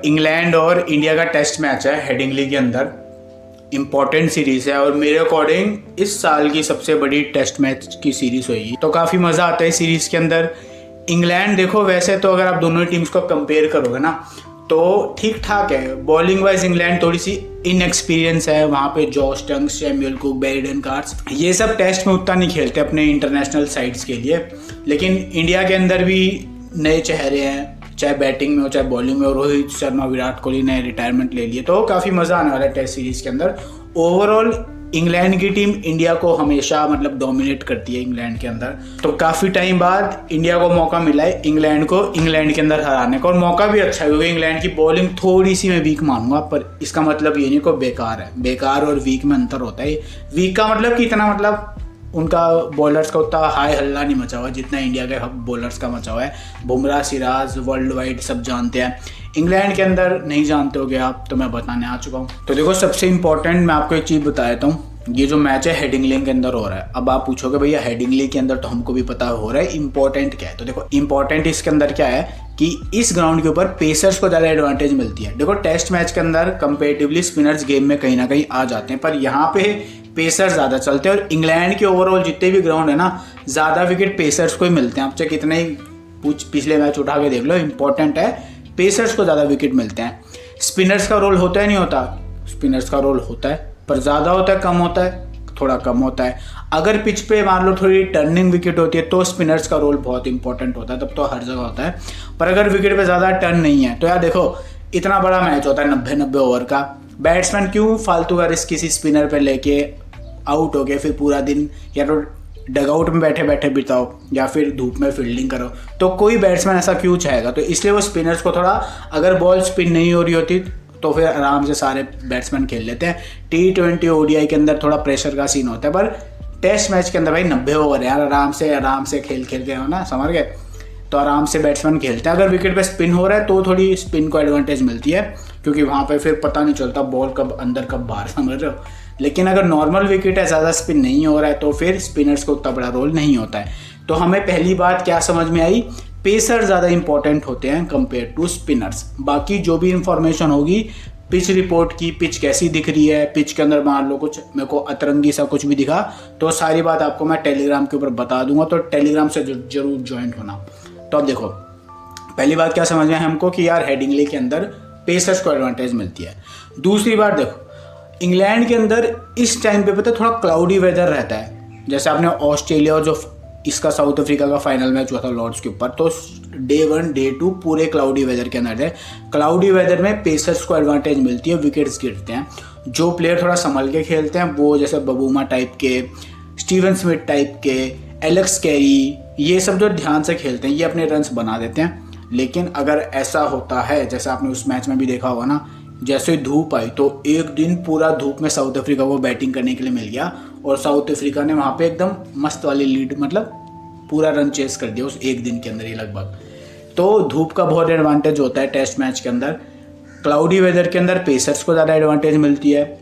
England और India का test match है हेडिंगली के अंदर। इम्पॉर्टेंट सीरीज़ है और मेरे अकॉर्डिंग इस साल की सबसे बड़ी टेस्ट मैच की सीरीज़ होगी, तो काफ़ी मज़ा आता है सीरीज़ के अंदर। इंग्लैंड देखो, वैसे तो अगर आप दोनों टीम्स को कंपेयर करोगे ना तो ठीक ठाक है। बॉलिंग वाइज इंग्लैंड थोड़ी सी इनएक्सपीरियंस है, वहाँ पे Josh Tongue, Samuel Cook, Brendan Carse ये सब टेस्ट में उतना नहीं खेलते अपने इंटरनेशनल साइड्स के लिए। लेकिन इंडिया के अंदर भी नए चेहरे हैं, चाहे बैटिंग में हो चाहे बॉलिंग में हो। रोहित शर्मा, विराट कोहली ने रिटायरमेंट ले लिए, तो काफ़ी मज़ा आने वाला है टेस्ट सीरीज़ के अंदर। ओवरऑल इंग्लैंड की टीम इंडिया को हमेशा डोमिनेट करती है इंग्लैंड के अंदर, तो काफ़ी टाइम बाद इंडिया को मौका मिला है इंग्लैंड को इंग्लैंड के अंदर हराने का। और मौका भी अच्छा है क्योंकि इंग्लैंड की बॉलिंग थोड़ी सी मैं वीक मानूंगा, पर इसका मतलब ये नहीं को बेकार है। बेकार और वीक में अंतर होता है। वीक का मतलब कि इतना उनका बॉलर्स का उतना हाई हल्ला नहीं मचा हुआ जितना इंडिया के बॉलर्स का मचा हुआ है। बुमराह, सिराज वर्ल्ड वाइड सब जानते हैं। इंग्लैंड के अंदर नहीं जानते होगे आप, तो मैं बताने आ चुका हूँ। तो देखो, सबसे इंपॉर्टेंट मैं आपको एक चीज़ बता देता हूँ। ये जो मैच है हेडिंगली के अंदर हो रहा है। अब आप पूछोगे भैया हेडिंगली के अंदर तो हमको भी पता हो रहा है, इंपॉर्टेंट क्या है। तो देखो, इंपॉर्टेंट इसके अंदर क्या है कि इस ग्राउंड के ऊपर पेसर्स को ज़्यादा एडवांटेज मिलती है। देखो, टेस्ट मैच के अंदर कंपेरेटिवली स्पिनर्स गेम में कहीं ना कहीं आ जाते हैं, पर यहाँ पे पेसर्स ज़्यादा चलते हैं। और इंग्लैंड के ओवरऑल जितने भी ग्राउंड है ना, ज़्यादा विकेट पेसर्स को ही मिलते हैं। आप चाहे कितने ही पिछले मैच उठा के देख लो, इंपॉर्टेंट है, पेसर्स को ज़्यादा विकेट मिलते हैं। स्पिनर्स का रोल होता है नहीं होता, स्पिनर्स का रोल होता है, पर ज़्यादा होता है कम होता है, थोड़ा कम होता है। अगर पिच पे मान लो थोड़ी टर्निंग विकेट होती है तो स्पिनर्स का रोल बहुत इंपॉर्टेंट होता है, तब तो हर जगह होता है। पर अगर विकेट पे ज़्यादा टर्न नहीं है तो यार देखो, इतना बड़ा मैच होता है 90 ओवर का, बैट्समैन क्यों फालतू का रिस्क किसी स्पिनर पे लेके आउट हो गए फिर पूरा दिन या तो डगआउट में बैठे बैठे बिताओ या फिर धूप में फील्डिंग करो। तो कोई बैट्समैन ऐसा क्यों चाहेगा। तो इसलिए वो स्पिनर्स को थोड़ा, अगर बॉल स्पिन नहीं हो रही होती तो फिर आराम से सारे बैट्समैन खेल लेते हैं। T20 ODI के अंदर थोड़ा प्रेशर का सीन होता है, पर टेस्ट मैच के अंदर भाई 90 ओवर है यार, आराम से खेल के हो ना, समझ गए, तो आराम से बैट्समैन खेलते हैं। अगर विकेट पे स्पिन हो रहा है तो थोड़ी स्पिन को एडवांटेज मिलती है, क्योंकि वहाँ पे फिर पता नहीं चलता बॉल कब अंदर कब बाहर, समझ रहे हो। लेकिन अगर नॉर्मल विकेट है, ज़्यादा स्पिन नहीं हो रहा है, तो फिर स्पिनर्स को उतना बड़ा रोल नहीं होता है। तो हमें पहली बात क्या समझ में आई, पेसर ज़्यादा इंपॉर्टेंट होते हैं कंपेयर टू स्पिनर्स। बाकी जो भी इंफॉर्मेशन होगी पिच रिपोर्ट की, पिच कैसी दिख रही है, पिच के अंदर मान लो कुछ मेरे को अतरंगी सा कुछ भी दिखा, तो सारी बात आपको मैं टेलीग्राम के ऊपर बता दूंगा, तो टेलीग्राम से जरूर ज्वाइन होना। तो अब देखो, पहली बात क्या समझ में है हमको कि यार हेडिंगली के अंदर पेसर्स को एडवांटेज मिलती है। दूसरी बात देखो, इंग्लैंड के अंदर इस टाइम पे पता है थोड़ा क्लाउडी वेदर रहता है। जैसे आपने ऑस्ट्रेलिया और जो इसका साउथ अफ्रीका का फाइनल मैच हुआ था लॉर्ड्स के ऊपर, तो Day 1 Day 2 पूरे क्लाउडी वेदर के अंदर है। क्लाउडी वेदर में पेसर्स को एडवांटेज मिलती है, विकेट्स गिरते हैं। जो प्लेयर थोड़ा संभल के खेलते हैं वो, जैसे बबूमा टाइप के, स्टीवन स्मिथ टाइप के, एलेक्स कैरी, ये सब जो ध्यान से खेलते हैं ये अपने रन्स बना देते हैं। लेकिन अगर ऐसा होता है, जैसे आपने उस मैच में भी देखा होगा ना, जैसे धूप आई तो एक दिन पूरा धूप में साउथ अफ्रीका को बैटिंग करने के लिए मिल गया, और साउथ अफ्रीका ने वहाँ पे एकदम मस्त वाली लीड, पूरा रन चेस कर दिया उस एक दिन के अंदर ही लगभग। तो धूप का बहुत एडवांटेज होता है टेस्ट मैच के अंदर। क्लाउडी वेदर के अंदर पेसर्स को ज़्यादा एडवांटेज मिलती है।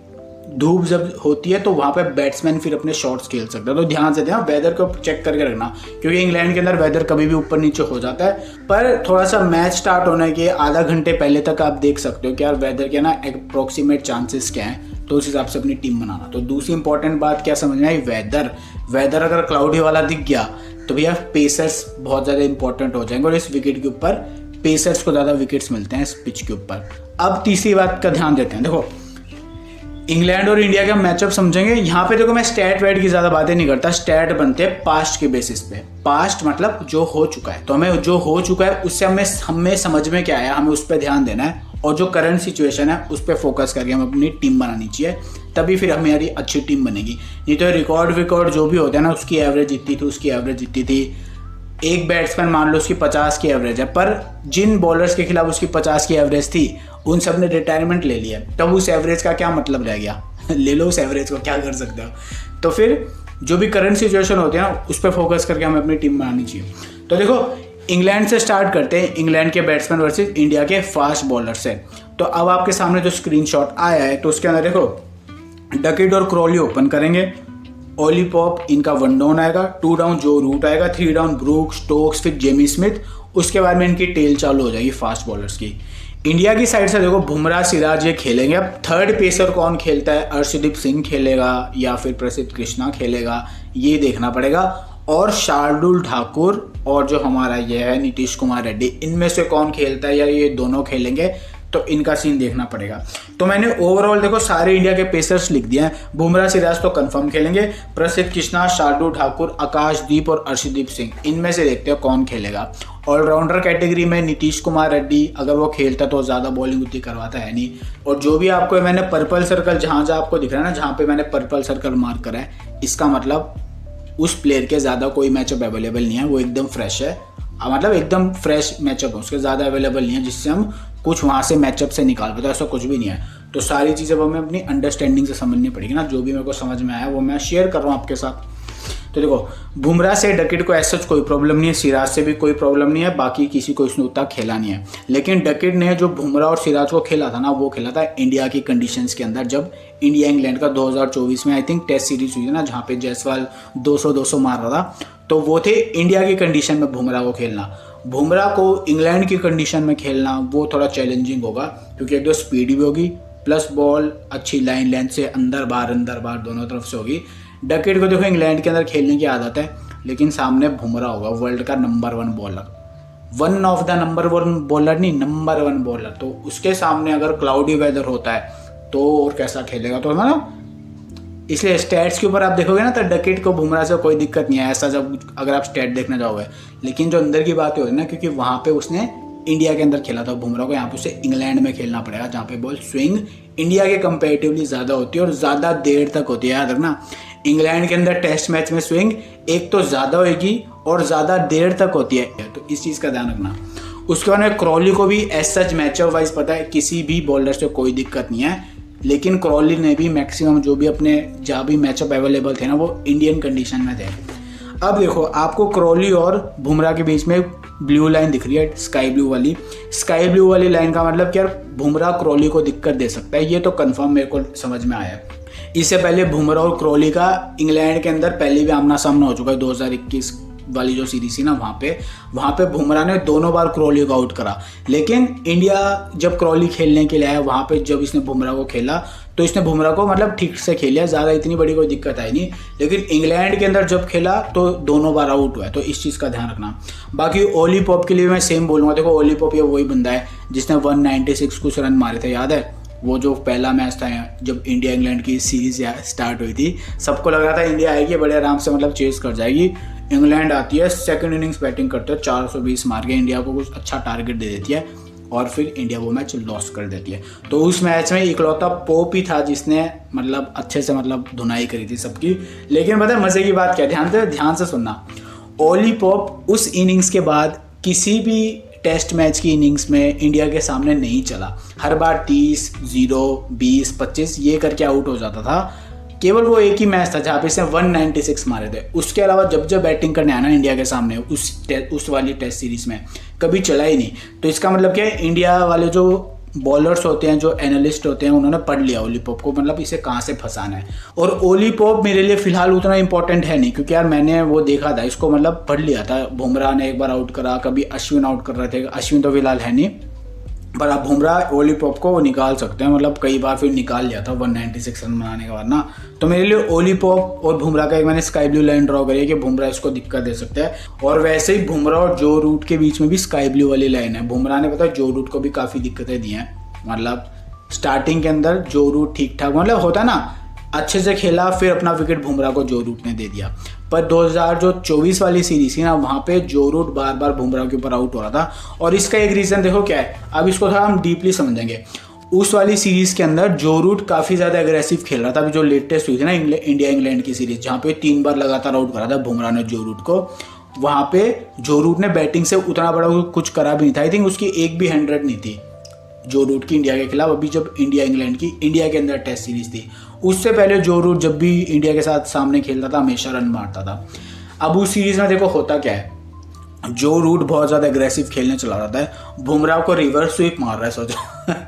धूप जब होती है तो वहाँ पे बैट्समैन फिर अपने शॉट्स खेल सकते हैं। तो ध्यान से देना, वेदर को चेक करके रखना, क्योंकि इंग्लैंड के अंदर वेदर कभी भी ऊपर नीचे हो जाता है। पर थोड़ा सा मैच स्टार्ट होने के आधा घंटे पहले तक आप देख सकते हो कि यार वेदर के ना अप्रोक्सीमेट चांसेस क्या हैं, तो उस हिसाब से अपनी टीम बनाना। तो दूसरी इंपॉर्टेंट बात क्या समझ में आई, वेदर अगर क्लाउडी वाला दिख गया तो भैया पेसर्स बहुत ज़्यादा इंपॉर्टेंट हो जाएंगे, और इस विकेट के ऊपर पेसर्स को ज़्यादा विकेट्स मिलते हैं इस पिच के ऊपर। अब तीसरी बात का ध्यान देते हैं। देखो, इंग्लैंड और इंडिया का मैचअप समझेंगे। यहाँ पे देखो, मैं स्टैट वैट की ज़्यादा बातें नहीं करता, स्टैट बनते हैं पास्ट के बेसिस पे। पास्ट मतलब जो हो चुका है, तो हमें जो हो चुका है उससे हमें समझ में क्या आया, हमें उस पर ध्यान देना है, और जो करंट सिचुएशन है उस पर फोकस करके हमें अपनी टीम बनानी चाहिए, तभी फिर हमारी अच्छी टीम बनेगी। नहीं तो रिकॉर्ड जो भी होता है ना, उसकी एवरेज जितनी थी उसकी एवरेज जितनी थी, एक बैट्समैन मान लो उसकी 50 की एवरेज है, पर जिन बॉलर्स के खिलाफ उसकी 50 की एवरेज थी उन सब ने रिटायरमेंट ले लिया, तब उस एवरेज का क्या मतलब रह गया ले लो उस एवरेज को, क्या कर सकते हो। तो फिर जो भी करंट सिचुएशन होती है ना, उस पर फोकस करके हमें अपनी टीम बनानी चाहिए। तो देखो, इंग्लैंड से स्टार्ट करते हैं, इंग्लैंड के बैट्समैन वर्सेस इंडिया के फास्ट बॉलर से। तो अब आपके सामने जो स्क्रीनशॉट आया है, तो उसके अंदर देखो, डकेट और क्रॉली ओपन करेंगे, ओली पॉप इनका 1 डाउन आएगा, 2 डाउन जो रूट आएगा, 3 डाउन ब्रूक, स्टोक्स, फिर जेमी स्मिथ, उसके बाद में इनकी टेल चालू हो जाएगी फास्ट बॉलर्स की। इंडिया की साइड से देखो बुमराह सिराज ये खेलेंगे। अब थर्ड पेसर कौन खेलता है, अर्शदीप सिंह खेलेगा या फिर प्रसिद्ध कृष्णा खेलेगा, ये देखना पड़ेगा। और शार्दुल ठाकुर और जो हमारा ये है नीतीश कुमार रेड्डी, इनमें से कौन खेलता है या ये दोनों खेलेंगे, तो इनका सीन देखना पड़ेगा। तो मैंने ओवरऑल देखो सारे इंडिया के पेसर्स लिख दिए हैं। बुमराह सिराज तो कंफर्म खेलेंगे, प्रसिद्ध कृष्णा, शार्दुल ठाकुर, आकाशदीप और अर्शदीप सिंह, इनमें से देखते हैं कौन खेलेगा। ऑलराउंडर कैटेगरी में नीतीश कुमार रेड्डी, अगर वो खेलता तो ज़्यादा बॉलिंग उतनी करवाता है नहीं। और जो भी आपको मैंने पर्पल सर्कल जहाँ जहाँ आपको दिख रहा है ना, जहाँ पे मैंने पर्पल सर्कल मार्क करा है, इसका मतलब उस प्लेयर के ज़्यादा कोई मैचअप अवेलेबल नहीं है, वो एकदम फ्रेश है। मतलब एकदम फ्रेश मैचअप है, उसके ज़्यादा अवेलेबल नहीं है जिससे हम कुछ वहाँ से मैचअप से निकाल पाते, ऐसा कुछ भी नहीं है। तो सारी चीज़ें वो हमें अपनी अंडरस्टैंडिंग से समझनी पड़ेगी ना, जो भी मेरे को समझ में आया वो मैं शेयर कर रहा हूँ आपके साथ। तो देखो बुमराह से डकेट को ऐसा कोई प्रॉब्लम नहीं है, सिराज से भी कोई प्रॉब्लम नहीं है, बाकी किसी को इसने उतना खेला नहीं है। लेकिन डकेट ने जो बुमराह और सिराज को खेला था ना, वो खेला था इंडिया की कंडीशंस के अंदर, जब इंडिया इंग्लैंड का 2024 में आई थिंक टेस्ट सीरीज हुई थी ना, जहाँ पे जायसवाल 200 मार रहा था, तो वो थे इंडिया की कंडीशन में बुमराह को खेलना। बुमराह को इंग्लैंड की कंडीशन में खेलना वो थोड़ा चैलेंजिंग होगा, क्योंकि एक तो स्पीड भी होगी, प्लस बॉल अच्छी लाइन लेंथ से अंदर बाहर दोनों तरफ से होगी। डकेट को देखो इंग्लैंड के अंदर खेलने की आदत है, लेकिन सामने बुमराह होगा, वर्ल्ड का number 1 bowler, one of the number 1 bowler नहीं, नंबर 1 बॉलर। तो उसके सामने अगर क्लाउडी वेदर होता है तो और कैसा खेलेगा। तो मतलब इसलिए स्टैट्स के ऊपर आप देखोगे ना, तो डकेट को बुमराह से कोई दिक्कत नहीं है ऐसा, जब अगर आप स्टैट देखने जाओगे। लेकिन जो अंदर की बात होगी ना, क्योंकि वहाँ पे उसने इंडिया के अंदर खेला था बुमराह को, यहाँ पे उसे इंग्लैंड में खेलना पड़ेगा, जहाँ पे बॉल स्विंग इंडिया के कंपेरेटिवली ज़्यादा होती है और ज़्यादा देर तक होती है। याद रखना, इंग्लैंड के अंदर टेस्ट मैच में स्विंग एक तो ज़्यादा होगी और ज़्यादा देर तक होती है, तो इस चीज़ का ध्यान रखना। उसके बाद में क्रॉली को भी एज सच मैचअप वाइज पता है किसी भी बॉलर से कोई दिक्कत नहीं है, लेकिन क्रॉली ने भी मैक्सिमम जो भी अपने जहाँ भी मैचअप अवेलेबल थे ना, वो इंडियन कंडीशन में थे। अब देखो आपको क्रॉली और बुमराह के बीच में ब्लू लाइन दिख रही है, स्काई ब्लू वाली लाइन का मतलब क्या, बुमराह क्रॉली को दिक्कत दे सकता है, ये तो कंफर्म मेरे को समझ में आया है। इससे पहले बुमराह और क्रॉली का इंग्लैंड के अंदर पहले भी आमना सामना हो चुका है, 2021 वाली जो सीरीज थी ना, वहाँ पे बुमराह ने दोनों बार क्रॉली को आउट करा। लेकिन इंडिया जब क्रॉली खेलने के लिए आया, वहाँ पे जब इसने बुमराह को खेला तो इसने बुमराह को मतलब ठीक से खेलिया, ज़्यादा इतनी बड़ी कोई दिक्कत आई नहीं। लेकिन इंग्लैंड के अंदर जब खेला तो दोनों बार आउट हुआ है, तो इस चीज़ का ध्यान रखना। बाकी ओली पॉप के लिए मैं सेम बोलूँगा। देखो ओली पॉप ये वही बंदा है जिसने 196 कुछ रन मारे थे, याद है वो जो पहला मैच था जब इंडिया इंग्लैंड की सीरीज स्टार्ट हुई थी, सबको लग रहा था इंडिया आएगी बड़े आराम से, मतलब चेस कर जाएगी। इंग्लैंड आती है, सेकंड इनिंग्स बैटिंग करते हैं, 420 मार के इंडिया को कुछ अच्छा टारगेट दे देती है और फिर इंडिया वो मैच लॉस कर देती है। तो उस मैच में इकलौता पोप ही था जिसने मतलब अच्छे से मतलब धुनाई करी थी सबकी। लेकिन पता है मजे की बात क्या, ध्यान से सुनना, ओली पॉप उस इनिंग्स के बाद किसी भी टेस्ट मैच की इनिंग्स में इंडिया के सामने नहीं चला। हर बार 30, 0, 20, 25 ये करके आउट हो जाता था। केवल वो एक ही मैच था जहाँ पे इसने 196 मारे थे। उसके अलावा जब बैटिंग करने आया ना इंडिया के सामने उस वाली टेस्ट सीरीज में कभी चला ही नहीं। तो इसका मतलब क्या है, इंडिया वाले जो बॉलर्स होते हैं, जो एनालिस्ट होते हैं, उन्होंने पढ़ लिया ओली पॉप को, मतलब इसे कहाँ से फंसाना है। और ओली पॉप मेरे लिए फिलहाल उतना इंपॉर्टेंट है नहीं, क्योंकि यार मैंने वो देखा था, इसको मतलब पढ़ लिया था। बुमराह ने एक बार आउट करा, कभी अश्विन आउट कर रहे थे, अश्विन तो फिलहाल है नहीं, पर आप बुमराह ओली पॉप को वो निकाल सकते हैं, मतलब कई बार फिर निकाल लिया था 196 रन बनाने के बाद ना। तो मेरे लिए ओली पॉप और बुमराह का एक मैंने स्काई ब्लू लाइन ड्रॉ करी है कि बुमराह इसको दिक्कत दे सकता है। और वैसे ही बुमराह और जो रूट के बीच में भी स्काई ब्लू वाली लाइन है। बुमराह ने पता है जो रूट को भी काफ़ी दिक्कतें दी हैं, मतलब स्टार्टिंग के अंदर जो रूट ठीक ठाक मतलब होता ना, अच्छे से खेला, फिर अपना विकेट बुमराह को जो रूट ने दे दिया। पर 2024 वाली सीरीज थी ना, वहाँ पे जो रूट बार बार बुमराह के ऊपर आउट हो रहा था। और इसका एक रीज़न देखो क्या है, अब इसको थोड़ा हम डीपली समझेंगे। उस वाली सीरीज़ के अंदर जो रूट काफ़ी ज़्यादा एग्रेसिव खेल रहा था। अभी जो लेटेस्ट हुई थी ना इंडिया इंग्लैंड की सीरीज़, जहाँ पे 3 बार लगातार आउट करा था बुमराह ने जो रूट को, वहाँ पे जो रूट ने बैटिंग से उतना बड़ा कुछ करा भी नहीं था। आई थिंक उसकी एक भी 100 नहीं थी जो रूट की इंडिया के खिलाफ। अभी जब इंडिया इंग्लैंड की इंडिया के अंदर टेस्ट सीरीज थी, उससे पहले जो रूट जब भी इंडिया के साथ सामने खेलता था हमेशा रन मारता था। अब उस सीरीज में देखो होता क्या है, जो रूट बहुत ज़्यादा एग्रेसिव खेलने चला रहा है, बुमराह को रिवर्स स्वीप मार रहा है।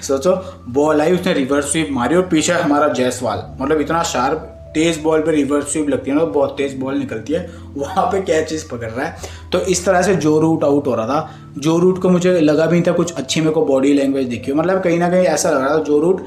सोचो बॉल आई, उसने रिवर्स स्वीप मारी और पीछे हमारा जायसवाल, मतलब इतना शार्प तेज बॉल पे रिवर्स स्वीप लगती है ना, बहुत तेज बॉल निकलती है, वहाँ पे कैचेस पकड़ रहा है। तो इस तरह से जो रूट आउट हो रहा था। जो रूट को मुझे लगा भी नहीं था कुछ अच्छी मेरे को बॉडी लैंग्वेज दिखी, मतलब कहीं ना कहीं ऐसा लग रहा था जो रूट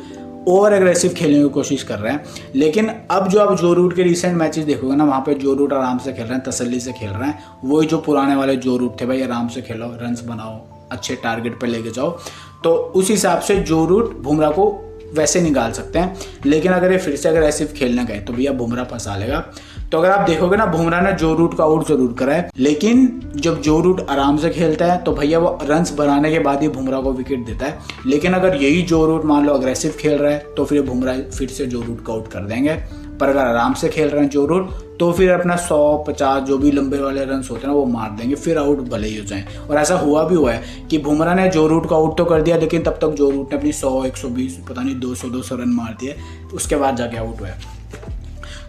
ओवर एग्रेसिव खेलने की कोशिश कर रहे हैं। लेकिन अब जो आप जो रूट के रिसेंट मैचेस देखोगे ना, वहाँ पे जो रूट आराम से खेल रहे हैं, तसल्ली से खेल रहे हैं। वही जो पुराने वाले जो रूट थे, भाई आराम से खेलो, रन्स बनाओ, अच्छे टारगेट पे लेके जाओ। तो उस हिसाब से जो रूट बुमराह को वैसे निकाल सकते हैं। लेकिन अगर ये फिर से एग्रेसिव खेलने गए तो भैया बुमराह फंसा लेगा। तो अगर आप देखोगे ना, बुमराह ने जो रूट का आउट जरूर करा है, लेकिन जब जो रूट आराम से खेलता है तो भैया वो रन्स बनाने के बाद ही बुमराह को विकेट देता है। लेकिन अगर यही जो रूट मान लो अग्रेसिव खेल रहा है तो फिर बुमराह फिर से जो रूट का आउट कर देंगे। पर अगर आराम से खेल रहे हैं जो रूट, तो फिर अपना 100-50 जो भी लंबे वाले रन्स होते हैं ना वो मार देंगे, फिर आउट भले ही हो जाए। और ऐसा हुआ भी हुआ है कि बुमराह ने जो रूट का आउट तो कर दिया, लेकिन तब तक जो रूट ने अपनी 100-120 पता नहीं 200 रन मार दिए, उसके बाद जाके आउट हुआ है।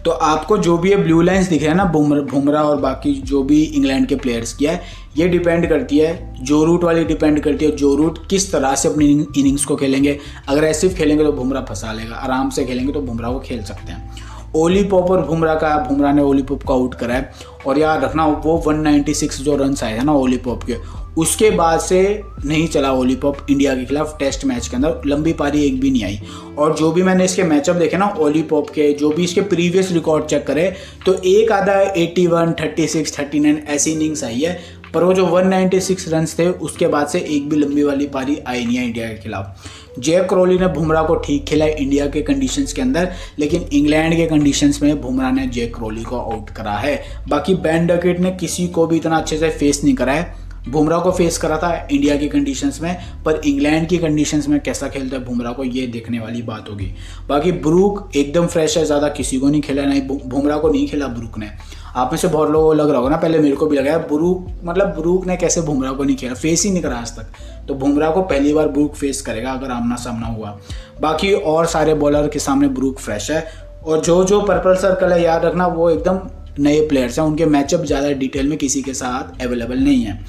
तो आपको जो भी ये ब्लू लाइंस दिख रहे हैं ना बुमराह और बाकी जो भी इंग्लैंड के प्लेयर्स की है, ये डिपेंड करती है, जो रूट वाली डिपेंड करती है जो रूट किस तरह से अपनी इनिंग्स को खेलेंगे। अग्रेसिव खेलेंगे तो बुमराह फंसा लेगा, आराम से खेलेंगे तो बुमराह को खेल सकते हैं। ओली पॉप और बुमराह ने ओली पॉप को आउट करा है। और याद रखना वो 196 जो रन आए थे ना ओली पॉप के, उसके बाद से नहीं चला ओली पॉप इंडिया के खिलाफ टेस्ट मैच के अंदर, लंबी पारी एक भी नहीं आई। और जो भी मैंने इसके मैचअप देखे ना ओली पॉप के, जो भी इसके प्रीवियस रिकॉर्ड चेक करे, तो एक आधा 81, 36, 39 ऐसी इनिंग्स आई है। पर वो जो 196 रन थे उसके बाद से एक भी लंबी वाली पारी आई नहीं है इंडिया के खिलाफ। जैक क्रॉली ने बुमराह को ठीक खेला है इंडिया के कंडीशंस के अंदर, लेकिन इंग्लैंड के कंडीशंस में बुमराह ने जैक क्रॉली को आउट करा है। बाकी बेन डकेट ने किसी को भी इतना अच्छे से फेस नहीं करा है। बुमराह को फेस करा था इंडिया की कंडीशंस में, पर इंग्लैंड की कंडीशंस में कैसा खेलता है बुमराह को, ये देखने वाली बात होगी। बाकी ब्रूक एकदम फ्रेश है, ज़्यादा किसी को नहीं खेला, नहीं बुमराह को नहीं खेला ब्रूक ने। आप में से बहुत लोगों को लग रहा होगा ना, पहले मेरे को भी लगा है ब्रूक ने कैसे बुमराह को नहीं खेला, फेस ही नहीं करा आज तक। तो बुमराह को पहली बार ब्रूक फेस करेगा अगर आमना सामना हुआ। बाकी और सारे बॉलर के सामने ब्रूक फ्रेश है। और जो पर्पल सर्कल है, याद रखना वो एकदम नए प्लेयर्स हैं, उनके मैचअप ज़्यादा डिटेल में किसी के साथ अवेलेबल नहीं है।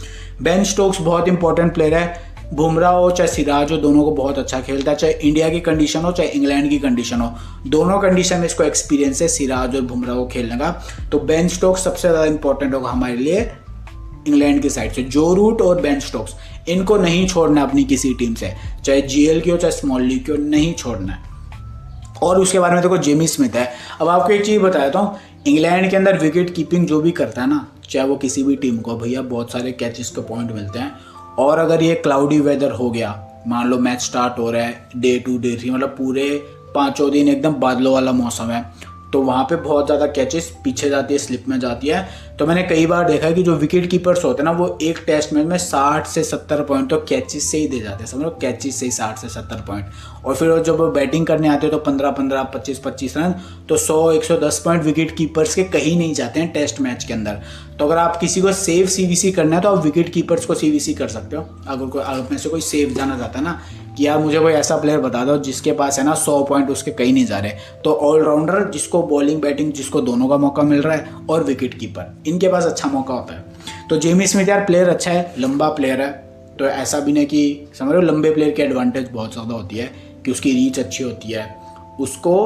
बेन स्टोक्स बहुत इंपॉर्टेंट प्लेयर है। बुमराह हो चाहे सिराज हो, दोनों को बहुत अच्छा खेलता है, चाहे इंडिया की कंडीशन हो चाहे इंग्लैंड की कंडीशन हो, दोनों कंडीशन में इसको एक्सपीरियंस है सिराज और बुमराह को खेलने का। तो बेन स्टोक्स सबसे ज़्यादा इंपॉर्टेंट होगा हमारे लिए इंग्लैंड की साइड से। जो रूट और बेन स्टोक्स, इनको नहीं छोड़ना अपनी किसी टीम से, चाहे जीएल की हो चाहे स्मॉल लीग की हो, नहीं छोड़ना है। और उसके बारे में देखो जेमी स्मिथ है। अब आपको एक चीज़ बताता हूँ, इंग्लैंड के अंदर विकेट कीपिंग जो भी करता है ना, चाहे वो किसी भी टीम को, भैया बहुत सारे कैचेस के पॉइंट मिलते हैं। और अगर ये क्लाउडी वेदर हो गया, मान लो मैच स्टार्ट हो रहा है डे 2 डे 3, मतलब पूरे 5 दिन एकदम बादलों वाला मौसम है, तो वहाँ पे बहुत ज़्यादा कैचेस पीछे जाती है, स्लिप में जाती है। तो मैंने कई बार देखा है कि जो विकेट कीपर्स होते हैं ना, वो एक टेस्ट मैच में 60 से 70 पॉइंट तो कैचेस से ही दे जाते हैं, समझो कैचेस से ही 60 से 70 पॉइंट। और फिर जब वो बैटिंग करने आते हैं तो 15-15, 25-25 रन, तो 100-110 पॉइंट विकेट कीपर्स के कहीं नहीं जाते हैं टेस्ट मैच के अंदर। तो अगर आप किसी को सेव सीवीसी करना है तो आप विकेट कीपर्स को सीवीसी कर सकते हो। अगर आप में से कोई सेव जाना चाहता है ना, कि यार मुझे कोई ऐसा प्लेयर बता दो जिसके पास है ना 100 पॉइंट उसके कहीं नहीं जा रहे, तो ऑलराउंडर जिसको बॉलिंग बैटिंग जिसको दोनों का मौका मिल रहा है, और विकेट कीपर, इनके पास अच्छा मौका होता है। तो जेमी स्मिथ यार प्लेयर अच्छा है, लंबा प्लेयर है, तो ऐसा भी नहीं कि समझ लो, लंबे प्लेयर की एडवांटेज बहुत ज़्यादा होती है कि उसकी रीच अच्छी होती है, उसको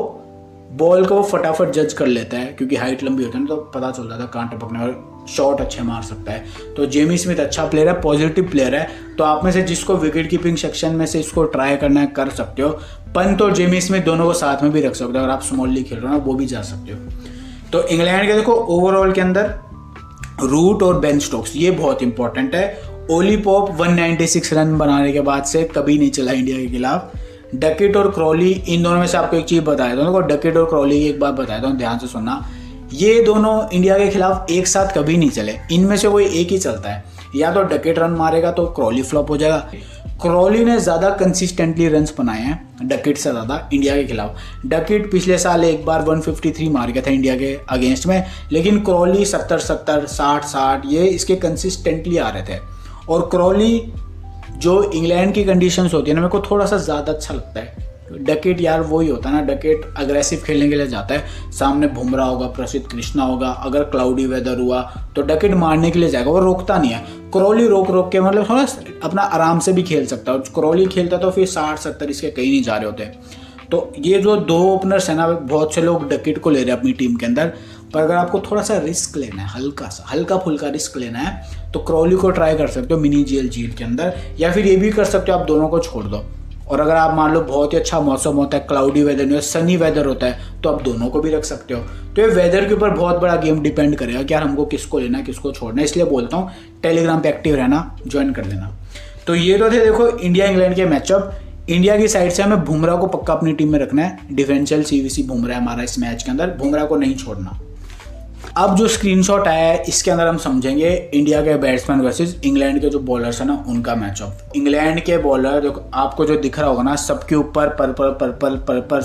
बॉल को फटाफट जज कर लेता है, क्योंकि हाइट लंबी होती है ना, तो पता चल जाता है कहाँ टपकने, और शॉट अच्छे मार सकता है। तो जेमी स्मिथ अच्छा प्लेयर है, पॉजिटिव प्लेयर है। तो आप में से जिसको विकेट कीपिंग सेक्शन में से इसको ट्राई करना है कर सकते हो। पंत और जेमी स्मिथ दोनों को साथ में भी रख सकते हो, अगर आप स्मॉल लीग खेल रहे हो ना, वो भी जा सकते हो। तो इंग्लैंड के देखो ओवरऑल के अंदर रूट और बेन स्टोक्स ये बहुत इंपॉर्टेंट है। ओली पॉप 196 रन बनाने के बाद से कभी नहीं चला इंडिया के खिलाफ। डकेट और क्रॉली, इन दोनों में से आपको एक चीज़ बताया था, डकेट और क्रॉली की एक बात बताया था, ध्यान से सुनना, ये दोनों इंडिया के खिलाफ एक साथ कभी नहीं चले, इनमें से कोई एक ही चलता है। या तो डकेट रन मारेगा तो क्रॉली फ्लॉप हो जाएगा। क्रॉली ने ज़्यादा कंसिस्टेंटली रन्स बनाए हैं डकेट से ज़्यादा इंडिया के खिलाफ। डकेट पिछले साल एक बार 153 मार गया था इंडिया के अगेंस्ट में, लेकिन क्रॉली 70-70, 60-60 ये इसके कंसिस्टेंटली आ रहे थे। और क्रॉली जो इंग्लैंड की कंडीशंस होती है ना, मेरे को थोड़ा सा ज़्यादा अच्छा लगता है। डकेट यार वही होता है ना, डकेट अग्रेसिव खेलने के लिए जाता है, सामने बुमराह होगा, प्रसिद्ध कृष्णा होगा, अगर क्लाउडी वेदर हुआ तो डकेट मारने के लिए जाएगा, वो रोकता नहीं है। क्रॉली रोक के मतलब थोड़ा अपना आराम से भी खेल सकता है, और क्रॉली खेलता तो फिर 60-70 इसके कहीं नहीं जा रहे होते। तो ये जो दो ओपनर्स है ना, बहुत से लोग डकेट को ले रहे हैं अपनी टीम के अंदर, पर अगर आपको थोड़ा सा रिस्क लेना है, हल्का फुल्का रिस्क लेना है, तो क्रॉली को ट्राई कर सकते हो मिनी जीएल झील के अंदर, या फिर ये भी कर सकते हो आप दोनों को छोड़ दो। और अगर आप मान लो बहुत ही अच्छा मौसम होता है, क्लाउडी वेदर नहीं, सनी वेदर होता है, तो आप दोनों को भी रख सकते हो। तो ये वेदर के ऊपर बहुत बड़ा गेम डिपेंड करेगा कि यार हमको किसको लेना है, किसको छोड़ना है। इसलिए बोलता हूँ टेलीग्राम पे एक्टिव रहना, ज्वाइन कर लेना। तो ये तो थे देखो इंडिया इंग्लैंड के मैचअप। इंडिया की साइड से हमें बुमराह को पक्का अपनी टीम में रखना है, डिफरेंशियल सीवीसी बुमराह है हमारा इस मैच के अंदर, बुमराह को नहीं छोड़ना। अब जो स्क्रीनशॉट आया है इसके अंदर हम समझेंगे इंडिया के बैट्समैन वर्सेस इंग्लैंड के जो बॉलर्स है ना उनका मैचअप। इंग्लैंड के बॉलर जो आपको जो दिख रहा होगा ना, सबके ऊपर पर्पल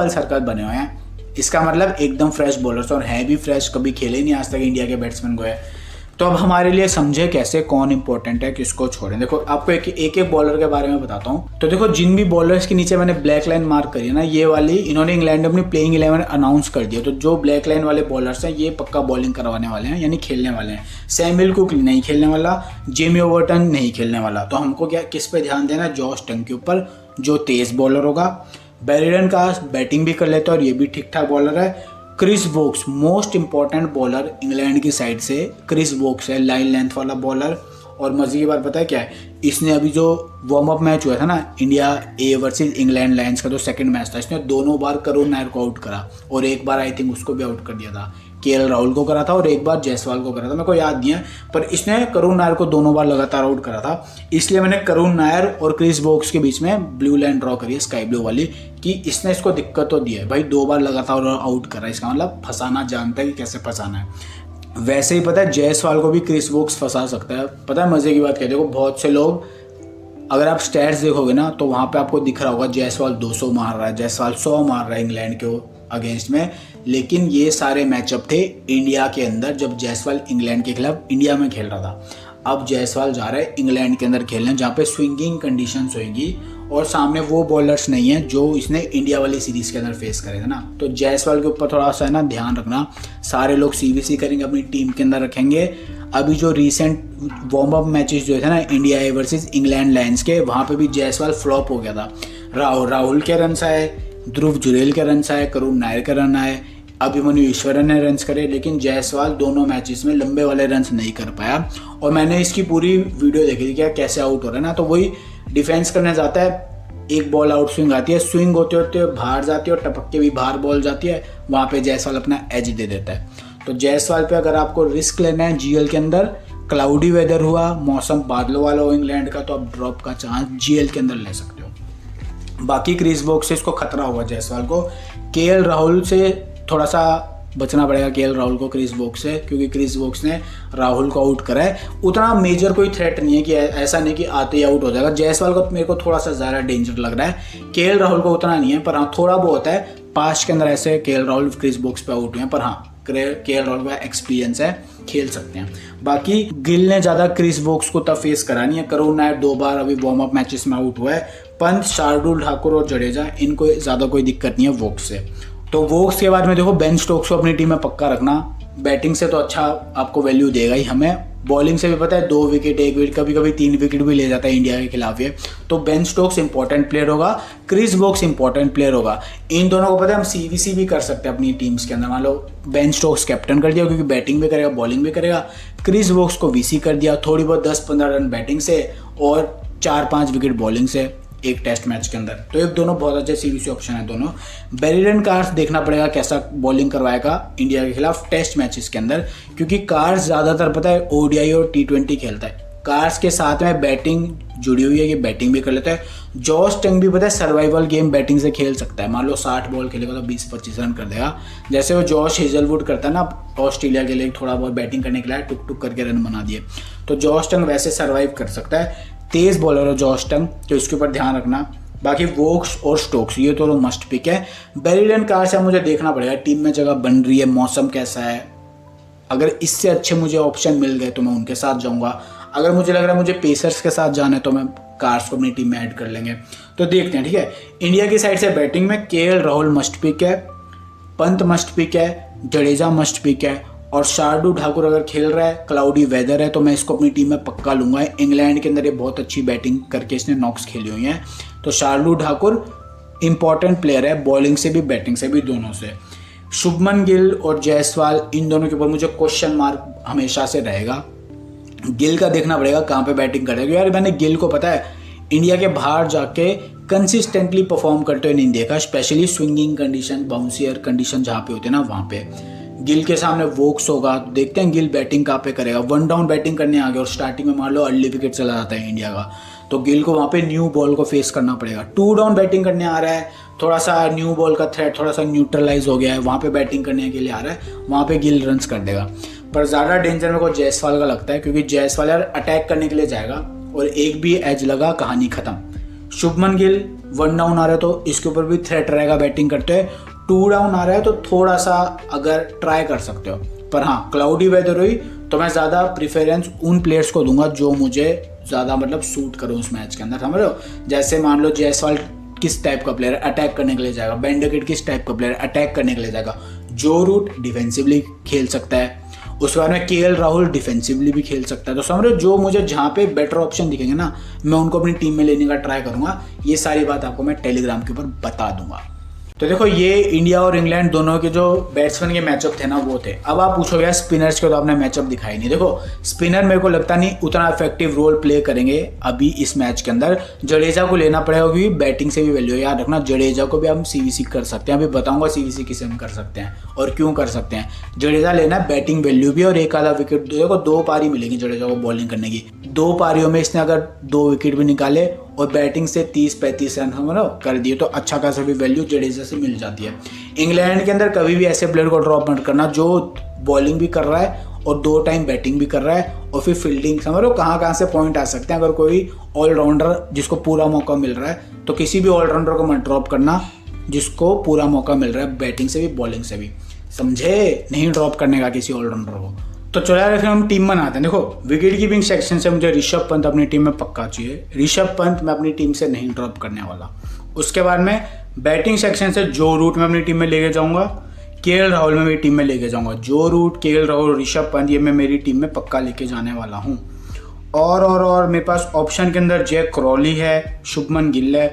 सर्कल बने हुए हैं। इसका मतलब एकदम फ्रेश बॉलर्स, और है भी फ्रेश, कभी खेले नहीं आज तक इंडिया के बैट्समैन को है। तो अब हमारे लिए समझे कैसे कौन इंपॉर्टेंट है, किसको छोड़ें। देखो आपको एक बॉलर के बारे में बताता हूँ। तो देखो जिन भी बॉलर्स के नीचे मैंने ब्लैक लाइन मार्क करी है ना, ये वाली इन्होंने इंग्लैंड में अपनी प्लेइंग 11 अनाउंस कर दिया। तो जो ब्लैक लाइन वाले बॉलर्स हैं ये पक्का बॉलिंग करवाने वाले हैं, यानी खेलने वाले हैं। सैमुअल कुक नहीं खेलने वाला, जेमी ओवर्टन नहीं खेलने वाला। तो हमको क्या किस पे ध्यान देना है, जॉश टंग के ऊपर, जो तेज बॉलर होगा। ब्रेंडन कार्स बैटिंग भी कर लेता है और ये भी ठीक ठाक बॉलर है। Chris Woakes most important bowler England की साइड से, क्रिस वोक्स है, लाइन लेंथ वाला बॉलर। और मजे की बात पता है क्या है, इसने अभी जो वार्म अप मैच हुआ था ना India A versus England Lions का, जो सेकंड मैच था, इसने दोनों बार करुण नायर को आउट करा और एक बार आई थिंक उसको भी आउट कर दिया था। केएल राहुल को करा था और एक बार जायसवाल को करा था, मेरे को याद नहीं है, पर इसने करुण नायर को दोनों बार लगातार आउट करा था। इसलिए मैंने करुण नायर और क्रिस वोक्स के बीच में ब्लू लाइन ड्रॉ करी है, स्काई ब्लू वाली, कि इसने इसको दिक्कत तो दी है भाई, 2 बार लगातार आउट करा, इसका मतलब फंसाना जानता है कि कैसे फंसाना है। वैसे ही पता है जायसवाल को भी क्रिस वोक्स फंसा सकता है। पता है मजे की बात क्या है, देखो बहुत से लोग, अगर आप स्टैट्स देखोगे ना तो वहाँ पे आपको दिख रहा होगा जायसवाल 200 मार रहा है, जायसवाल 100 मार रहा है इंग्लैंड के अगेंस्ट में। लेकिन ये सारे मैचअप थे इंडिया के अंदर, जब जायसवाल इंग्लैंड के खिलाफ इंडिया में खेल रहा था। अब जायसवाल जा रहा है इंग्लैंड के अंदर खेलने, जहाँ पे स्विंगिंग कंडीशंस होगी और सामने वो बॉलर्स नहीं है जो इसने इंडिया वाली सीरीज के अंदर फेस करे थे ना। तो जायसवाल के ऊपर थोड़ा सा है ना ध्यान रखना। सारे लोग सीवीसी करेंगे, अपनी टीम के अंदर रखेंगे। अभी जो रिसेंट वार्म अप मैचेस जो थे ना India A versus England Lions के, वहाँ पे भी जायसवाल फ्लॉप हो गया था। राहुल के रन्स आए, ध्रुव जुरेल के रन्स आए, करुण नायर के रन आए, अभिमन्यु ईश्वरन ने रन्स करे, लेकिन जायसवाल दोनों मैचेस में लंबे वाले रन्स नहीं कर पाया। और मैंने इसकी पूरी वीडियो देखी थी क्या कैसे आउट हो रहा है ना। तो वही डिफेंस करने जाता है, एक बॉल आउट स्विंग आती है, स्विंग होते होते बाहर जाती है और टपक के भी बाहर बॉल जाती है, वहाँ पे जायसवाल अपना एज दे देता है। तो जायसवाल पे अगर आपको रिस्क लेना है जीएल के अंदर, क्लाउडी वेदर हुआ, मौसम बादलों वाला हो इंग्लैंड का, तो आप ड्रॉप का चांस जीएल के अंदर ले सकते हो। बाकी क्रिस वोक्स से इसको खतरा होगा जायसवाल को। केएल राहुल से थोड़ा सा बचना पड़ेगा, केएल राहुल को क्रिस वोक्स से, क्योंकि क्रिस वोक्स ने राहुल को आउट करा है। उतना मेजर कोई थ्रेट नहीं है कि ऐसा नहीं कि आते ही आउट हो जाएगा। जायसवाल को मेरे को थोड़ा सा ज़्यादा डेंजर लग रहा है, केएल राहुल को उतना नहीं है, पर हाँ थोड़ा बहुत है। पास्ट के अंदर ऐसे केएल राहुल क्रिस वोक्स पे आउट हुए हैं, पर हाँ केएल राहुल का एक्सपीरियंस है, खेल सकते हैं। बाकी गिल ने ज़्यादा क्रिस वोक्स को तब फेस करा नहीं है। करुण नायर 2 बार अभी वार्म अप मैचेस में आउट हुआ है। पंत, शार्दुल ठाकुर और जडेजा, इनको ज़्यादा कोई दिक्कत नहीं है वोक्स से। तो वोक्स के बाद में देखो बेन स्टोक्स को अपनी टीम में पक्का रखना। बैटिंग से तो अच्छा आपको वैल्यू देगा ही हमें, बॉलिंग से भी पता है 2 विकेट 1 विकेट कभी कभी 3 विकेट भी ले जाता है इंडिया के खिलाफ ये। तो बेन स्टोक्स इंपॉर्टेंट प्लेयर होगा, क्रिस वोक्स इंपॉर्टेंट प्लेयर होगा। इन दोनों को पता है हम सीवीसी भी कर सकते हैं अपनी टीम्स के अंदर। मान लो बेन स्टोक्स कैप्टन कर दिया, क्योंकि बैटिंग भी करेगा बॉलिंग भी करेगा। क्रिस वोक्स को वीसी कर दिया, थोड़ी बहुत 10-15 रन बैटिंग से और 4-5 विकेट बॉलिंग से एक टेस्ट मैच के अंदर। तो ये दोनों बहुत अच्छे सीवीसी ऑप्शन है दोनों। ब्रेंडन कार्स देखना पड़ेगा कैसा बॉलिंग करवाएगा इंडिया के खिलाफ टेस्ट मैचेस के अंदर, क्योंकि कार्स ज़्यादातर पता है ओडीआई और T20 खेलता है। कार्स के साथ में बैटिंग जुड़ी हुई है कि बैटिंग भी कर लेता है। जॉश टंग भी पता है सर्वाइवल गेम बैटिंग से खेल सकता है। मान लो 60 बॉल खेलेगा तो 20-25 रन कर देगा, जैसे वो जॉश हेजलवुड करता है ना ऑस्ट्रेलिया के लिए, थोड़ा बहुत बैटिंग करने के लिए टुक टुक करके रन बना दिए। तो जॉश टंग वैसे सर्वाइव कर सकता है। तेज बॉलर है जॉश टंग, तो इसके ऊपर ध्यान रखना। बाकी वोक्स और स्टोक्स ये तो मस्ट पिक है। ब्रेंडन कार्स मुझे देखना पड़ेगा टीम में जगह बन रही है, मौसम कैसा है। अगर इससे अच्छे मुझे ऑप्शन मिल गए तो मैं उनके साथ जाऊंगा। अगर मुझे लग रहा है मुझे पेसर्स के साथ जाना है तो मैं कार्स को अपनी टीम में ऐड कर लेंगे। तो देखते हैं, ठीक है। इंडिया की साइड से बैटिंग में केएल राहुल मस्ट पिक है, पंत मस्ट पिक है, जडेजा मस्ट पिक है, और शार्दुल ठाकुर अगर खेल रहा है, क्लाउडी वेदर है, तो मैं इसको अपनी टीम में पक्का लूँगा। इंग्लैंड के अंदर ये बहुत अच्छी बैटिंग करके इसने नॉक्स खेली हुई हैं। तो शार्दुल ठाकुर इंपॉर्टेंट प्लेयर है, बॉलिंग से भी बैटिंग से भी दोनों से। शुभमन गिल और जायसवाल, इन दोनों के ऊपर मुझे क्वेश्चन मार्क हमेशा से रहेगा। गिल का देखना पड़ेगा कहाँ पे बैटिंग करेगा। यार मैंने गिल को पता है इंडिया के बाहर जाके कंसिस्टेंटली परफॉर्म करते हुए नहीं देखा, स्पेशली स्विंगिंग कंडीशन, बाउंसियर कंडीशन जहाँ पे होते हैं ना, वहाँ पे गिल के सामने वोक्स होगा। देखते हैं गिल बैटिंग कहाँ पे करेगा। 1 डाउन बैटिंग करने आ गया और स्टार्टिंग में मान लो अर्ली विकेट चला जाता है इंडिया का, तो गिल को वहाँ पे न्यू बॉल को फेस करना पड़ेगा। 2 डाउन बैटिंग करने आ रहा है, थोड़ा सा न्यू बॉल का थ्रेट थोड़ा सा न्यूट्रलाइज हो गया है, वहाँ पे बैटिंग करने के लिए आ रहा है, वहाँ पे गिल रन्स कर देगा। पर ज़्यादा डेंजर मेरे को जायसवाल का लगता है, क्योंकि जायसवाल यार अटैक करने के लिए जाएगा और एक भी एज लगा कहानी खत्म। शुभमन गिल 1 डाउन आ रहा है तो इसके ऊपर भी थ्रेट रहेगा बैटिंग करते हुए। 2 डाउन आ रहा है तो थोड़ा सा अगर ट्राई कर सकते हो, पर हाँ क्लाउडी वेदर हुई तो मैं ज़्यादा प्रीफरेंस उन प्लेयर्स को दूंगा जो मुझे ज़्यादा मतलब सूट करो उस मैच के अंदर, समझ रहे हो। जैसे मान लो जायसवाल किस टाइप का प्लेयर अटैक करने के लिए जाएगा, बेंडकेट किस टाइप का प्लेयर अटैक करने के लिए जाएगा, जो रूट डिफेंसिवली खेल सकता है, उसके बाद में केएल राहुल डिफेंसिवली भी खेल सकता है। तो समझ लो जो मुझे जहाँ पे बेटर ऑप्शन दिखेंगे ना, मैं उनको अपनी टीम में लेने का ट्राई करूंगा। ये सारी बात आपको मैं टेलीग्राम के ऊपर बता दूंगा। तो देखो ये इंडिया और इंग्लैंड दोनों के जो बैट्समैन के मैचअप थे ना वो थे। अब आप पूछोगे यार स्पिनर्स के तो आपने मैचअप दिखाई नहीं। देखो स्पिनर मेरे को लगता नहीं उतना इफेक्टिव रोल प्ले करेंगे अभी इस मैच के अंदर। जडेजा को लेना पड़ेगा क्योंकि बैटिंग से भी वैल्यू है, याद रखना। जडेजा को भी हम सीवीसी कर सकते हैं, अभी बताऊंगा सीवीसी किसे हम कर सकते हैं और क्यों कर सकते हैं। जडेजा लेना है, बैटिंग वैल्यू भी और एक आधा विकेट। देखो 2 पारी मिलेगी जडेजा को बॉलिंग करने की, 2 पारियों में इसने अगर 2 विकेट भी निकाले और बैटिंग से 30-35 रन हम कर दिए तो अच्छा खासा भी वैल्यू जडेजा से मिल जाती है। इंग्लैंड के अंदर कभी भी ऐसे प्लेयर को ड्रॉप मत करना जो बॉलिंग भी कर रहा है और 2 टाइम बैटिंग भी कर रहा है और फिर फील्डिंग, समझ लो कहाँ से पॉइंट आ सकते हैं। अगर कोई ऑलराउंडर जिसको पूरा मौका मिल रहा है तो किसी भी ऑलराउंडर को मत ड्रॉप करना जिसको पूरा मौका मिल रहा है बैटिंग से भी बॉलिंग से भी, समझे। नहीं ड्रॉप करने का किसी ऑलराउंडर को। तो चलो यार फिर हम टीम बनाते हैं। देखो विकेट कीपिंग सेक्शन से मुझे ऋषभ पंत अपनी टीम में पक्का चाहिए। ऋषभ पंत मैं अपनी टीम से नहीं ड्रॉप करने वाला। उसके बाद में बैटिंग सेक्शन से जो रूट मैं अपनी टीम में लेके जाऊंगा, केएल राहुल में मेरी टीम में लेके जाऊंगा। जो रूट केएल राहुल ऋषभ पंत ये मैं मेरी टीम में पक्का लेके जाने वाला हूँ। और मेरे पास ऑप्शन के अंदर जैक क्रॉली है, शुभमन गिल है,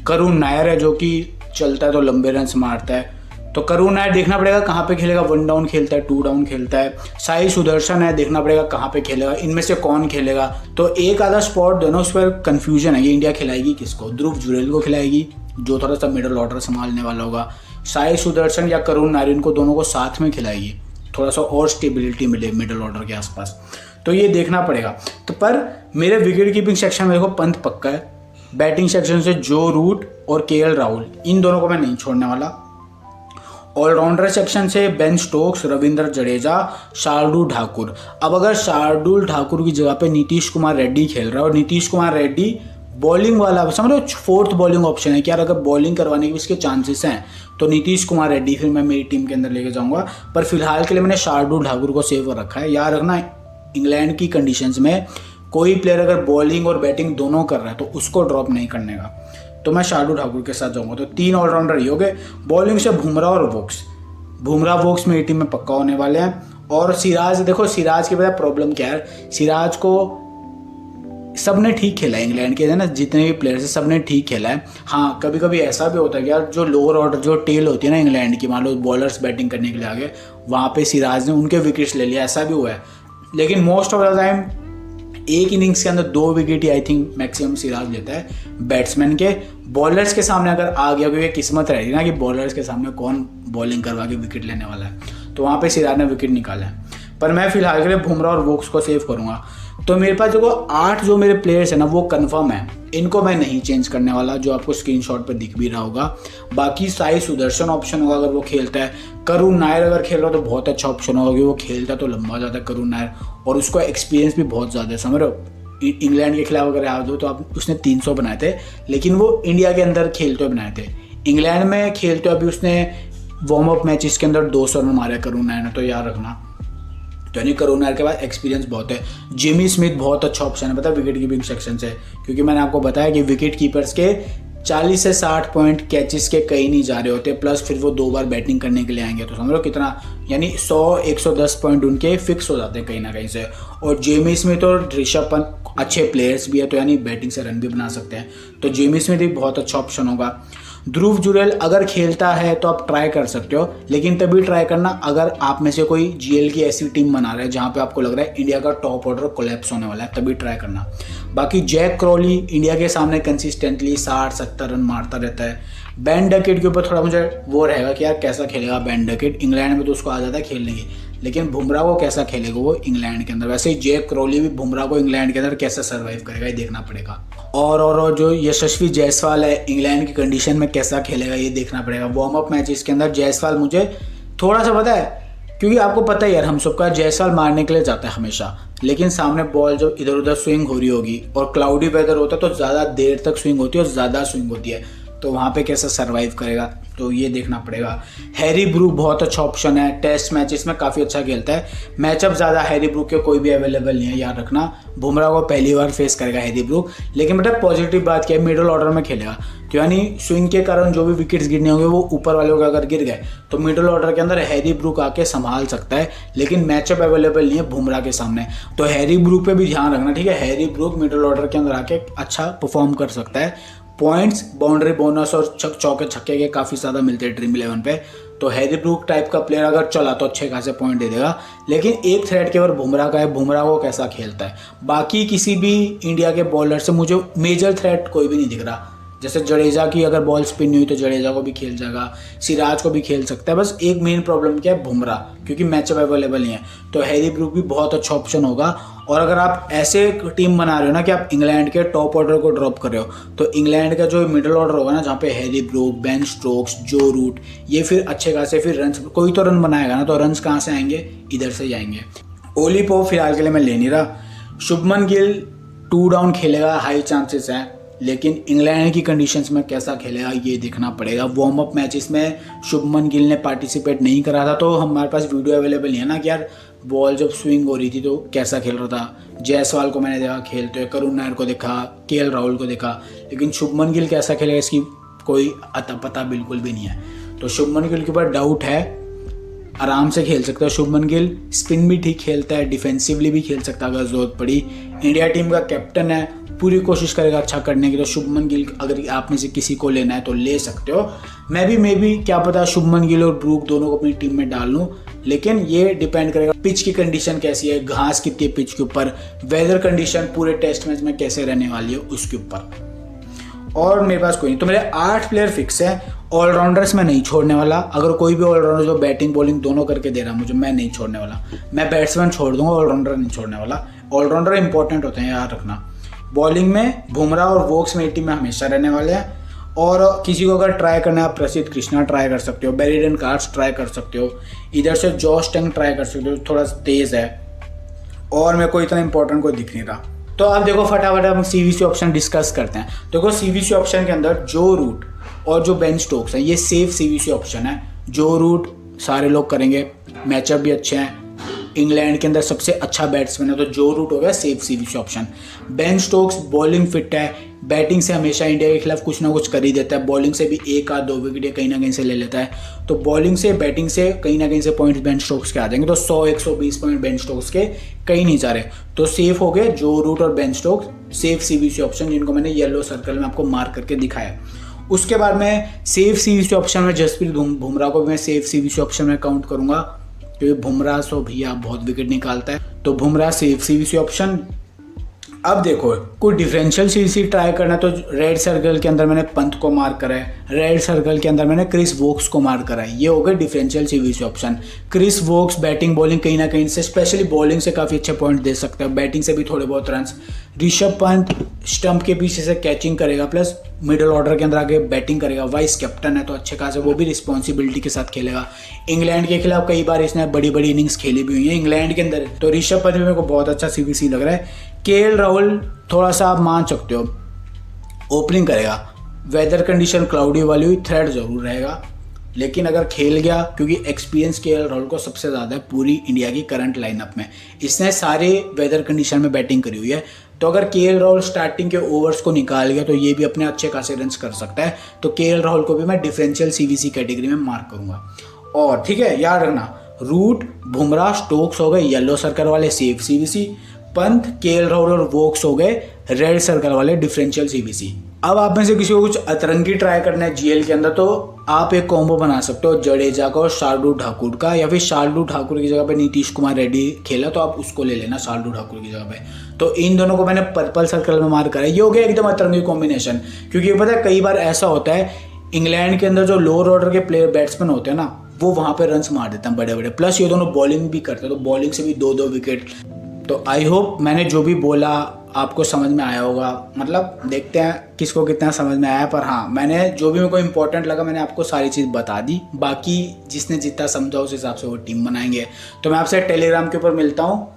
करुण नायर है जो कि चलता है तो लंबे रन मारता है, तो करुण नायर देखना पड़ेगा कहाँ पे खेलेगा, 1 डाउन खेलता है, 2 डाउन खेलता है। साई सुदर्शन है, देखना पड़ेगा कहाँ पे खेलेगा, इनमें से कौन खेलेगा। तो एक आधा स्पॉट देना, उस पर कंफ्यूजन है कि इंडिया खिलाएगी किसको। ध्रुव जुरेल को खिलाएगी जो थोड़ा सा मिडल ऑर्डर संभालने वाला होगा, साई सुदर्शन या करुण नायर, इनको दोनों को साथ में खिलाएगी, थोड़ा सा और स्टेबिलिटी मिले मिडल ऑर्डर के आसपास। तो ये देखना पड़ेगा। तो पर मेरे विकेट कीपिंग सेक्शन में देखो पंत पक्का है, बैटिंग सेक्शन से जो रूट और केएल राहुल, इन दोनों को मैं नहीं छोड़ने वाला। ऑलराउंडर सेक्शन से बेन स्टोक्स, रविंद्र जडेजा, शार्दुल ठाकुर। अब अगर शार्दुल ठाकुर की जगह पे नीतीश कुमार रेड्डी खेल रहा है और नीतीश कुमार रेड्डी बॉलिंग वाला, समझ लो 4th बॉलिंग ऑप्शन है कि यार अगर बॉलिंग करवाने के इसके चांसेस हैं तो नीतीश कुमार रेड्डी फिर मैं मेरी टीम के अंदर लेके जाऊंगा। पर फिलहाल के लिए मैंने शार्दुल ठाकुर को सेव कर रखा है। याद रखना इंग्लैंड की कंडीशंस में कोई प्लेयर अगर बॉलिंग और बैटिंग दोनों कर रहा है तो उसको ड्रॉप नहीं करने का, तो मैं शार्दुल ठाकुर के साथ जाऊंगा। तो 3 ऑलराउंडर ही हो गए। बॉलिंग से बुमराह और वोक्स, बुमराह वोक्स मेरी टीम में पक्का होने वाले हैं। और सिराज, देखो सिराज के पता प्रॉब्लम क्या है, सिराज को सबने ठीक खेला है इंग्लैंड के, है ना, जितने भी प्लेयर्स हैं सबने ठीक खेला है। हाँ कभी कभी ऐसा भी होता है कि यार जो लोअर ऑर्डर जो टेल होती है ना इंग्लैंड की, मान लो बॉलर्स बैटिंग करने के लिए आ गए, वहाँ पे सिराज ने उनके विकेट्स ले लिया, ऐसा भी हुआ है। लेकिन मोस्ट ऑफ द टाइम एक इनिंग्स के अंदर 2 wicket he I think maximum Siraj लेता है बैट्समैन के। बॉलर्स के सामने अगर आ गया, क्योंकि किस्मत रहेगी ना कि बॉलर्स के सामने कौन बॉलिंग करवा के विकेट लेने वाला है, तो वहाँ पे सिराज ने विकेट निकाला है। पर मैं फिलहाल के लिए बुमराह और वोक्स को सेव करूँगा। तो मेरे पास जो 8 जो मेरे प्लेयर्स हैं ना वो कंफर्म है, इनको मैं नहीं चेंज करने वाला, जो आपको स्क्रीनशॉट पर दिख भी रहा होगा। बाकी साई सुदर्शन ऑप्शन होगा अगर वो खेलता है, करुण नायर अगर खेल रहा हो तो बहुत अच्छा ऑप्शन होगा कि वो खेलता है तो लंबा जाता है करुण नायर, और उसको एक्सपीरियंस भी बहुत ज़्यादा है, समझ रहे हो। इंग्लैंड के खिलाफ अगर याद हो तो आप उसने 300 बनाए थे, लेकिन वो इंडिया के अंदर खेलते हुए बनाए थे। इंग्लैंड में खेलते हुए अभी उसने वार्म अप मैचेस के अंदर 200 रन मारे करुण नायर ने, तो याद रखना। तो यानी करुण नायर के बाद एक्सपीरियंस बहुत है। जिमी स्मिथ बहुत अच्छा ऑप्शन है, पता है, विकेट कीपिंग सेक्शन से, क्योंकि मैंने आपको बताया कि विकेट कीपर्स के 40 से 60 पॉइंट कैचेस के कहीं नहीं जा रहे होते, प्लस फिर वो 2 बार बैटिंग करने के लिए आएंगे, तो समझ लो कितना, यानी 100-110 पॉइंट उनके फिक्स हो जाते हैं कहीं ना कहीं से। और जेमी स्मिथ और ऋषभ पंत अच्छे प्लेयर्स भी है, तो यानी बैटिंग से रन भी बना सकते हैं, तो जेमी स्मिथ भी बहुत अच्छा ऑप्शन होगा। ध्रुव जुरैल अगर खेलता है तो आप ट्राई कर सकते हो, लेकिन तभी ट्राई करना अगर आप में से कोई जीएल की ऐसी टीम बना रहा है जहाँ पे आपको लग रहा है इंडिया का टॉप ऑर्डर कोलैप्स होने वाला है, तभी ट्राई करना। बाकी जैक क्रॉली इंडिया के सामने कंसिस्टेंटली 60-70 रन मारता रहता है। बेन डकेट के ऊपर थोड़ा मुझे वो रहेगा कि यार कैसा खेलेगा बेन डकेट, इंग्लैंड में तो उसको आ जाता है खेलने की, लेकिन बुमराह को कैसा खेलेगा वो इंग्लैंड के अंदर। वैसे ही जैक क्रॉली भी बुमराह को इंग्लैंड के अंदर कैसे सर्वाइव करेगा ये देखना पड़ेगा। और जो यशस्वी जायसवाल है इंग्लैंड की कंडीशन में कैसा खेलेगा ये देखना पड़ेगा। वार्म अप मैचेस के अंदर जायसवाल मुझे थोड़ा सा पता है, क्योंकि आपको पता है यार हम सबका जायसवाल मारने के लिए जाता है हमेशा, लेकिन सामने बॉल जब इधर उधर स्विंग हो रही होगी और क्लाउडी वेदर होता है तो ज़्यादा देर तक स्विंग होती है और ज़्यादा स्विंग होती है, तो वहाँ पे कैसा सर्वाइव करेगा तो ये देखना पड़ेगा। हैरी ब्रूक बहुत अच्छा ऑप्शन है, टेस्ट मैचेस में काफ़ी अच्छा खेलता है। मैचअप ज़्यादा हैरी ब्रूक के कोई भी अवेलेबल नहीं है, याद रखना। बुमराह को पहली बार फेस करेगा हैरी ब्रूक, लेकिन बेटा पॉजिटिव बात क्या है, मिडिल ऑर्डर में खेलेगा, तो यानी स्विंग के कारण जो भी विकेट्स गिरने होंगे वो ऊपर वालों के अगर गिर गए तो मिडिल ऑर्डर के अंदर हैरी ब्रूक आके संभाल सकता है, लेकिन मैचअप अवेलेबल नहीं है बुमराह के सामने, तो हैरी ब्रूक पे भी ध्यान रखना, ठीक है। हैरी ब्रूक मिडिल ऑर्डर के अंदर आके अच्छा परफॉर्म कर सकता है। पॉइंट्स, बाउंड्री बोनस और चौके छक्के के काफ़ी ज़्यादा मिलते हैं ड्रीम 11 पे, तो हैरी ब्रूक टाइप का प्लेयर अगर चला तो अच्छे खासे पॉइंट दे देगा। लेकिन एक थ्रेट केवल बुमराह का है, बुमराह को कैसा खेलता है। बाकी किसी भी इंडिया के बॉलर से मुझे मेजर थ्रेट कोई भी नहीं दिख रहा। जैसे जडेजा की अगर बॉल स्पिन नहीं हुई तो जडेजा को भी खेल जाएगा, सिराज को भी खेल सकता है। बस एक मेन प्रॉब्लम क्या है, बुमराह, क्योंकि मैचअप अवेलेबल नहीं है, तो हैरी ब्रूक भी बहुत अच्छा ऑप्शन होगा। और अगर आप ऐसे टीम बना रहे हो ना कि आप इंग्लैंड के टॉप ऑर्डर को ड्रॉप कर रहे हो, तो इंग्लैंड का जो मिडिल ऑर्डर होगा ना, जहाँ पे हैरी ब्रूक, बेन स्टोक्स, जो रूट, ये फिर अच्छे खासे फिर रन, कोई तो रन बनाएगा ना, तो रन कहाँ से आएंगे, इधर से जाएंगे। ओली पोप फिलहाल के लिए मैं ले नहीं रहा। शुभमन गिल 2 डाउन खेलेगा, हाई चांसेस है, लेकिन इंग्लैंड की कंडीशंस में कैसा खेलेगा ये देखना पड़ेगा। वार्म अप मैचेस में शुभमन गिल ने पार्टिसिपेट नहीं करा था, तो हमारे पास वीडियो अवेलेबल नहीं है ना कि यार बॉल जब स्विंग हो रही थी तो कैसा खेल रहा था। जायसवाल को मैंने देखा खेलते हुए, करुण नायर को देखा, केएल राहुल को देखा, लेकिन शुभमन गिल कैसा खेलेगा इसकी कोई अता पता बिल्कुल भी नहीं है। तो शुभमन गिल के ऊपर डाउट है, आराम से खेल सकता है शुभमन गिल, स्पिन भी ठीक खेलता है, डिफेंसिवली भी खेल सकता है अगर जरूरत पड़ी। इंडिया टीम का कैप्टन है, पूरी कोशिश करेगा अच्छा करने की, तो शुभमन गिल अगर आप में से किसी को लेना है तो ले सकते हो। मैं भी क्या पता शुभमन गिल और ब्रूक दोनों को अपनी टीम में डाल लूँ, लेकिन ये डिपेंड करेगा पिच की कंडीशन कैसी है, घास कितनी है पिच के ऊपर, वेदर कंडीशन पूरे टेस्ट मैच में कैसे रहने वाली है उसके ऊपर। और मेरे पास कोई नहीं, तो मेरे 8 प्लेयर फिक्स है। ऑलराउंडर्स मैं नहीं छोड़ने वाला, अगर कोई भी ऑलराउंडर जो बैटिंग बॉलिंग दोनों करके दे रहा है मुझे, मैं नहीं छोड़ने वाला। मैं बैट्समैन छोड़ दूंगा, ऑलराउंडर नहीं छोड़ने वाला। ऑलराउंडर इंपॉर्टेंट होते हैं, याद रखना। बॉलिंग में बुमराह और वोक्स मेरी टीम में हमेशा रहने वाले हैं, और किसी को अगर ट्राई करना है आप प्रसिद्ध कृष्णा ट्राई कर सकते हो, बेरिडन कार्ड्स ट्राई कर सकते हो, इधर से जॉश टंग ट्राई कर सकते हो, थोड़ा तेज़ है, और मेरे को इतना इंपॉर्टेंट कोई दिख नहीं रहा। तो आप देखो फटाफट हम सीवीसी ऑप्शन डिस्कस करते हैं। देखो सीवीसी ऑप्शन के अंदर जो रूट और जो बेन स्टोक्स है ये सेफ सीवीसी ऑप्शन है। जो रूट सारे लोग करेंगे, मैचअप भी अच्छे हैं, इंग्लैंड के अंदर सबसे अच्छा बैट्समैन है, तो जो रूट हो गया safe CVC option. Ben Stokes bowling fit है, बैटिंग से हमेशा इंडिया के खिलाफ कुछ ना कुछ कर ही देता है, बॉलिंग से भी 1 आध 2 विकेट कहीं ना कहीं से ले लेता है, तो बॉलिंग से बैटिंग से कहीं ना कहीं से पॉइंट्स बेन स्टोक्स के आ जाएंगे, तो 100-120 पॉइंट बेन स्टोक्स के कहीं नहीं जा रहे, तो सेफ हो गए जो रूट और Ben Stokes, safe CVC option, जिनको मैंने येलो सर्कल में आपको मार्क करके दिखाया। उसके बाद में सेफ सीवीसी ऑप्शन में जसप्रीत बुमराह को भी मैं सेफ सीवीसी ऑप्शन में काउंट करूंगा, क्योंकि बुमराह सो भैया बहुत विकेट निकालता है, तो बुमराह सेफ सीवीसी ऑप्शन। अब देखो कोई डिफरेंशियल सीवीसी ट्राई करना, तो रेड सर्कल के अंदर मैंने पंत को मार्क करा है, रेड सर्कल के अंदर मैंने क्रिस वोक्स को मार्क करा है, ये हो गए differential CVC option. Chris Woakes batting bowling कहीं ना कहीं से, स्पेशली बॉलिंग से काफ़ी अच्छे पॉइंट दे सकता है, बैटिंग से भी थोड़े बहुत रन्स। ऋषभ पंत स्टंप के पीछे से कैचिंग करेगा, प्लस मिडिल ऑर्डर के अंदर आगे बैटिंग करेगा, वाइस कैप्टन है तो अच्छे खासे वो भी रिस्पॉन्सिबिलिटी के साथ खेलेगा। इंग्लैंड के खिलाफ कई बार इसने बड़ी बड़ी इनिंग्स खेली भी हुई है इंग्लैंड के अंदर, तो ऋषभ पंत मेरे को बहुत अच्छा सीवीसी लग रहा है। केएल राहुल थोड़ा सा आप मान सकते हो ओपनिंग करेगा, वेदर कंडीशन क्लाउडी वाली हुई, थ्रेड जरूर रहेगा, लेकिन अगर खेल गया, क्योंकि एक्सपीरियंस केएल राहुल को सबसे ज़्यादा है पूरी इंडिया की करंट लाइनअप में, इसने सारे वेदर कंडीशन में बैटिंग करी हुई है, तो अगर केएल राहुल स्टार्टिंग के ओवर्स को निकाल गया तो ये भी अपने अच्छे खासे रन्स कर सकता है, तो केएल राहुल को भी मैं डिफरेंशियल सीवीसी कैटेगरी में मार्क करूंगा। और ठीक है, याद रखना रूट बुमराह स्टोक्स हो गए येलो सर्कल वाले safe CVC, Pant KL Rahul और वोक्स हो गए रेड सर्कल वाले डिफरेंशियल सीवीसी। अब आप में से किसी को कुछ अतरंगी ट्राई करना है जीएल के अंदर, तो आप एक कॉम्बो बना सकते हो जडेजा का और शार्दुल ठाकुर का, या फिर शार्दुल ठाकुर की जगह पे नीतीश कुमार रेड्डी खेला तो आप उसको ले लेना शार्दुल ठाकुर की जगह पे। तो इन दोनों को मैंने पर्पल सर्कल में मार्क करा। ये हो गया एकदम अतरंगी कॉम्बिनेशन, क्योंकि पता है कई बार ऐसा होता है इंग्लैंड के अंदर जो लोअर ऑर्डर के प्लेयर बैट्समैन होते हैं ना, वो वहाँ पे रन्स मार देते हैं बड़े बड़े, प्लस ये दोनों बॉलिंग भी करते हैं, तो बॉलिंग से भी 2-2 विकेट। तो आई होप मैंने जो भी बोला आपको समझ में आया होगा, मतलब देखते हैं किसको कितना समझ में आया, पर हाँ मैंने जो भी मेरे को इंपॉर्टेंट लगा मैंने आपको सारी चीज़ बता दी। बाकी जिसने जितना समझा उस हिसाब से वो टीम बनाएंगे। तो मैं आपसे टेलीग्राम के ऊपर मिलता हूँ।